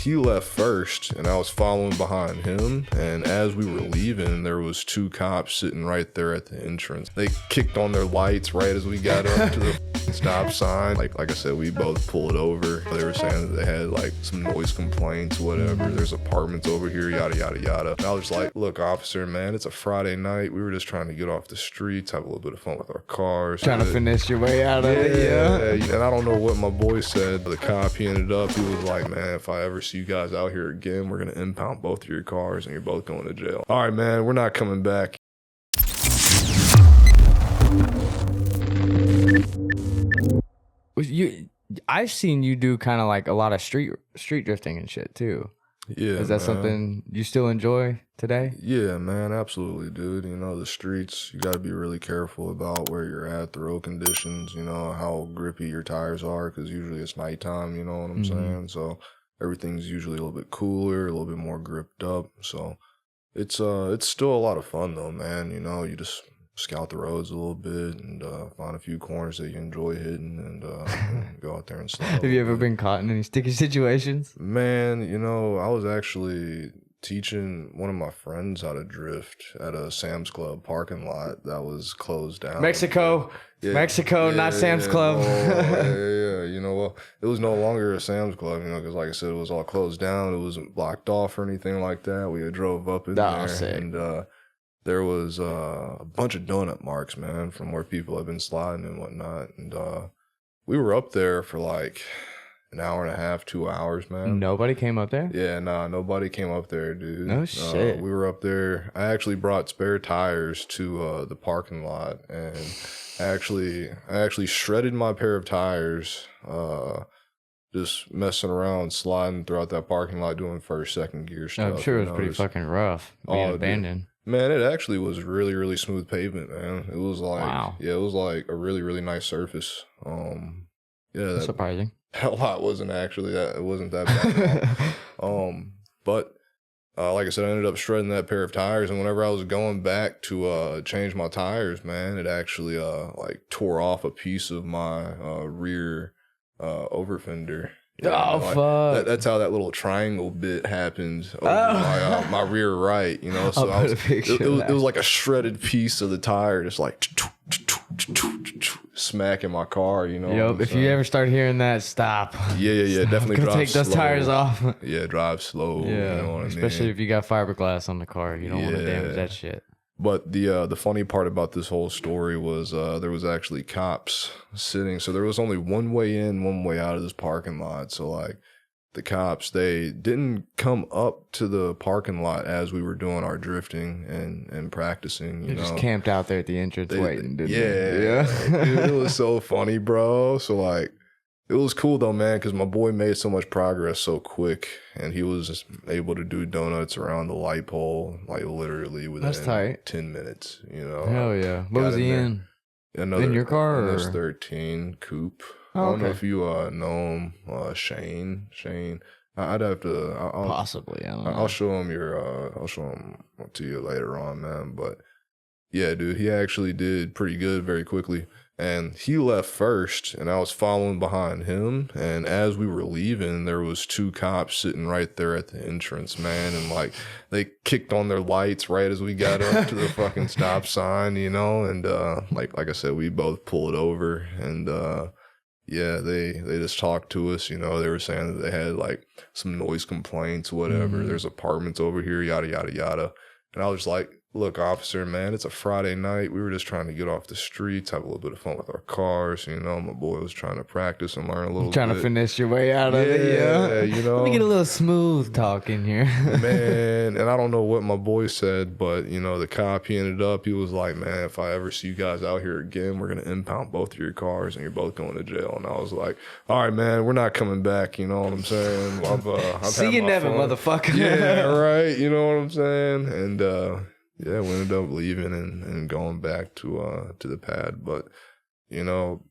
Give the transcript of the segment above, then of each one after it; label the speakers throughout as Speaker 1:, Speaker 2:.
Speaker 1: he left first, and I was following behind him. And as we were leaving, there was two cops sitting right there at the entrance. They kicked on their lights right as we got up to the stop sign. Like I said, we both pulled over. They were saying that they had like some noise complaints, whatever. There's apartments over here, yada, yada, yada. And I was like, look, officer, man, it's a Friday night. We were just trying to get off the streets, have a little bit of fun with our cars.
Speaker 2: Trying to finesse your way out of it, yeah.
Speaker 1: And I don't know what my boy said. The cop, he ended up, he was like, man, if I ever see you guys out here again, we're going to impound both of your cars and you're both going to jail. All right, man, we're not coming back.
Speaker 2: I've seen you do kind of like a lot of street drifting and shit too.
Speaker 1: Yeah,
Speaker 2: is that something you still enjoy today?
Speaker 1: Yeah, man, absolutely, dude. You know, the streets, you got to be really careful about where you're at, the road conditions, you know, how grippy your tires are, because usually it's nighttime, you know what I'm saying? So everything's usually a little bit cooler, a little bit more gripped up. So it's still a lot of fun though, man. You know, you just scout the roads a little bit and find a few corners that you enjoy hitting and go out there and slide.
Speaker 2: Have you ever been caught in any sticky situations?
Speaker 1: Man, you know, I was actually teaching one of my friends how to drift at a Sam's Club parking lot that was closed down.
Speaker 2: Mexico, not Sam's Club.
Speaker 1: Yeah. You know, well, it was no longer a Sam's Club, you know, because like I said, it was all closed down. It wasn't blocked off or anything like that. We had drove up in there and there was a bunch of donut marks, man, from where people have been sliding and whatnot. And we were up there for like an hour and a half, 2 hours, man.
Speaker 2: Nobody came up there?
Speaker 1: Yeah, nobody came up there, dude.
Speaker 2: No shit.
Speaker 1: We were up there. I actually brought spare tires to the parking lot, and I actually shredded my pair of tires, just messing around, sliding throughout that parking lot, doing first, second gear stuff.
Speaker 2: I'm sure it was pretty fucking rough being abandoned.
Speaker 1: Dude. Man, it actually was really, really smooth pavement, man. It was like,
Speaker 2: wow.
Speaker 1: Yeah, it was like a really, really nice surface.
Speaker 2: That's surprising.
Speaker 1: That lot wasn't actually that. It wasn't that bad at all. But like I said, I ended up shredding that pair of tires, and whenever I was going back to change my tires, man, it actually like tore off a piece of my rear over fender.
Speaker 2: Yeah, fuck.
Speaker 1: That's how that little triangle bit happened over my rear right, you know. So it was like a shredded piece of the tire, just like smacking my car, you know.
Speaker 2: Yep. If you ever start hearing that, stop.
Speaker 1: Yeah. Definitely
Speaker 2: go
Speaker 1: drive
Speaker 2: take those
Speaker 1: slow.
Speaker 2: Tires off.
Speaker 1: Yeah, drive slow.
Speaker 2: Yeah,
Speaker 1: you know what
Speaker 2: especially
Speaker 1: I mean?
Speaker 2: if you got fiberglass on the car, you don't want to damage that shit.
Speaker 1: But the funny part about this whole story was there was actually cops sitting. So there was only one way in, one way out of this parking lot. So like the cops, they didn't come up to the parking lot as we were doing our drifting and practicing. You know,
Speaker 2: just camped out there at the entrance waiting, didn't they?
Speaker 1: Yeah. Dude, it was so funny, bro. So like, it was cool though, man, because my boy made so much progress so quick, and he was able to do donuts around the light pole, like literally within 10 minutes, you know.
Speaker 2: Hell yeah. What was he in? In your car?
Speaker 1: Or? S13 coupe.
Speaker 2: Oh,
Speaker 1: I don't know if you know him, Shane. I'd have to
Speaker 2: possibly. I don't know.
Speaker 1: I'll show him to you later on, man. But yeah, dude, he actually did pretty good very quickly. And he left first, and I was following behind him. And as we were leaving, there was two cops sitting right there at the entrance, man. And like, they kicked on their lights right as we got up to the fucking stop sign, you know. And like I said, we both pulled over, and yeah, they just talked to us, you know. They were saying that they had like some noise complaints, whatever. There's apartments over here, yada, yada, yada. And I was like, look, officer, man, it's a Friday night. We were just trying to get off the streets, have a little bit of fun with our cars. You know, my boy was trying to practice and learn a little bit.
Speaker 2: Trying to finesse your way out of it,
Speaker 1: yeah. You know.
Speaker 2: Let me get a little smooth talk in here.
Speaker 1: Man, and I don't know what my boy said, but, you know, the cop, he ended up, he was like, man, if I ever see you guys out here again, we're going to impound both of your cars and you're both going to jail. And I was like, all right, man, we're not coming back. You know what I'm saying? I've
Speaker 2: see you never,
Speaker 1: fun.
Speaker 2: Motherfucker.
Speaker 1: Yeah, right. You know what I'm saying? And, yeah, we ended up leaving and going back to the pad. But, you know,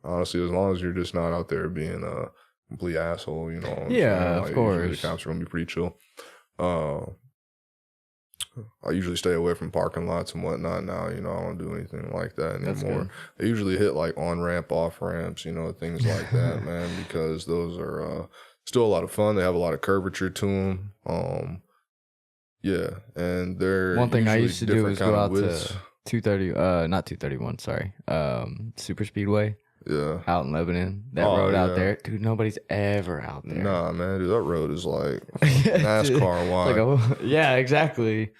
Speaker 1: honestly, as long as you're just not out there being a complete asshole, you know.
Speaker 2: Yeah, of course.
Speaker 1: The cops are going to be pretty chill. I usually stay away from parking lots and whatnot now. You know, I don't do anything like that anymore. I usually hit like on-ramp, off-ramps, you know, things like that, man, because those are still a lot of fun. They have a lot of curvature to them. Yeah, and they're
Speaker 2: one thing I
Speaker 1: usually
Speaker 2: used to do
Speaker 1: different
Speaker 2: was
Speaker 1: kind
Speaker 2: go
Speaker 1: of
Speaker 2: out
Speaker 1: widths.
Speaker 2: to 230, not 231, sorry, Super Speedway
Speaker 1: Yeah.
Speaker 2: out in Lebanon. That
Speaker 1: Oh,
Speaker 2: road out
Speaker 1: yeah.
Speaker 2: there, dude, nobody's ever out there.
Speaker 1: Nah, man, dude, that road is like
Speaker 2: Yeah,
Speaker 1: NASCAR wide.
Speaker 2: yeah, exactly.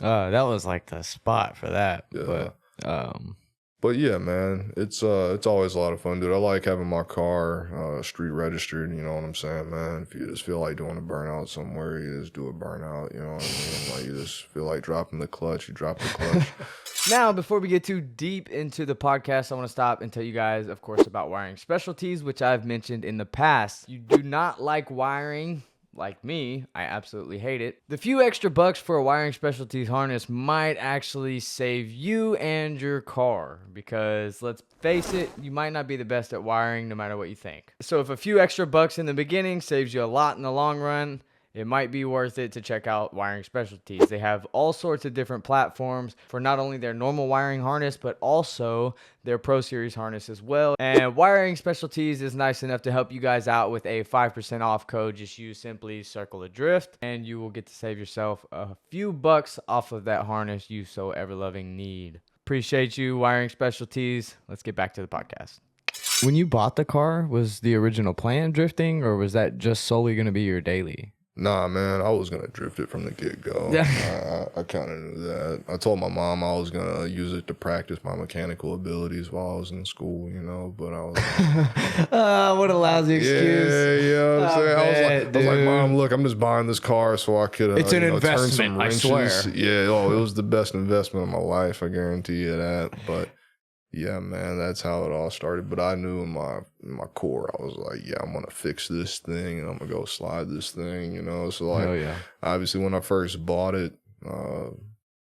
Speaker 2: That was like the spot for that.
Speaker 1: Yeah.
Speaker 2: But
Speaker 1: But yeah, man, it's always a lot of fun, dude. I like having my car street registered, you know what I'm saying, man? If you just feel like doing a burnout somewhere, you just do a burnout, you know what I mean? Like you just feel like dropping the clutch, you drop the clutch.
Speaker 2: Now, before we get too deep into the podcast, I want to stop and tell you guys, of course, about wiring specialties, which I've mentioned in the past. You do not like wiring. Like me, I absolutely hate it. The few extra bucks for a wiring specialties harness might actually save you and your car because let's face it, you might not be the best at wiring no matter what you think. So if a few extra bucks in the beginning saves you a lot in the long run, it might be worth it to check out Wiring Specialties. They have all sorts of different platforms for not only their normal wiring harness, but also their Pro Series harness as well. And Wiring Specialties is nice enough to help you guys out with a 5% off code. Just use simply Circle Adrift, and you will get to save yourself a few bucks off of that harness you so ever-loving need. Appreciate you, Wiring Specialties. Let's get back to the podcast. When you bought the car, was the original plan drifting, or was that just solely going to be your daily?
Speaker 1: Nah, man, I was gonna drift it from the get-go.
Speaker 2: Yeah.
Speaker 1: I kind of knew that. I told my mom I was gonna use it to practice my mechanical abilities while I was in school, you know. But I was like,
Speaker 2: what a lousy excuse.
Speaker 1: yeah, you know what I'm saying. I was like,
Speaker 2: dude.
Speaker 1: Mom, look, I'm just buying this car so I could.
Speaker 2: It's an
Speaker 1: turn some
Speaker 2: investment, I swear.
Speaker 1: wrenches. Yeah, it was the best investment of my life. I guarantee you that. But yeah, man, that's how it all started. But I knew in my core, I was like, yeah, I'm gonna fix this thing and I'm gonna go slide this thing, you know. So like,
Speaker 2: Hell yeah.
Speaker 1: obviously, when I first bought it,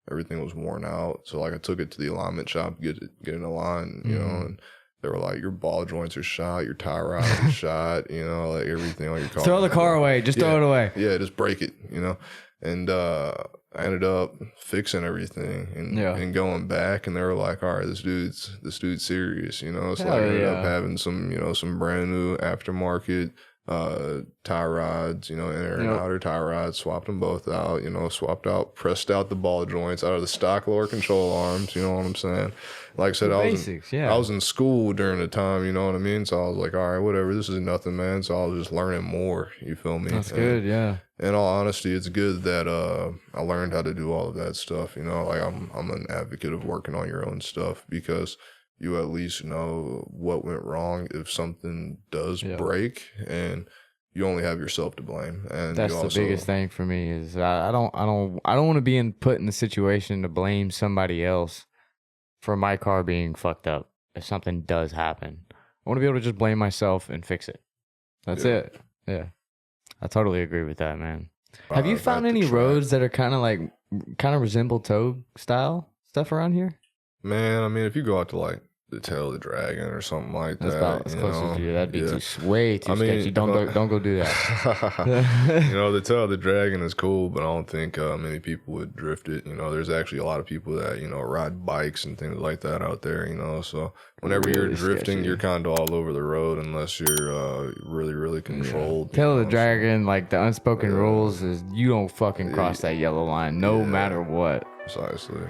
Speaker 1: everything was worn out. So like, I took it to the alignment shop to get it aligned, you know, and they were like, your ball joints are shot, your tie rod is shot, you know, like everything on your car.
Speaker 2: Throw the car away. Just throw it away.
Speaker 1: Yeah, just break it, you know. And I ended up fixing everything and going back, and they were like, all right, this dude's serious, you know. So like, I ended up having some brand new aftermarket tie rods, you know, inner and outer tie rods, swapped them both out, you know, pressed out the ball joints out of the stock lower control arms, you know what I'm saying? Like I said, I was in school during the time, you know what I mean? So I was like, all right, whatever, this is nothing, man. So I was just learning more, you feel me?
Speaker 2: That's good, yeah.
Speaker 1: In all honesty, it's good that I learned how to do all of that stuff, you know? Like I'm an advocate of working on your own stuff because you at least know what went wrong if something does break, and you only have yourself to blame. And
Speaker 2: that's the biggest thing for me is I don't want to be put in the situation to blame somebody else for my car being fucked up if something does happen. I want to be able to just blame myself and fix it. That's it. Yeah, I totally agree with that, man. Have you found any roads that are kind of resemble Toad style stuff around here?
Speaker 1: Man, I mean, if you go out to like the Tail of the Dragon or something like
Speaker 2: that's
Speaker 1: that,
Speaker 2: about as close as you. That'd be way too sketchy. Don't go do that.
Speaker 1: You know, the Tail of the Dragon is cool, but I don't think many people would drift it. You know, there's actually a lot of people that, you know, ride bikes and things like that out there, you know. So whenever you're drifting, you're kind of all over the road unless you're really, really controlled.
Speaker 2: Tail of the Dragon, like the unspoken rules is you don't fucking cross that yellow line no matter what.
Speaker 1: Precisely.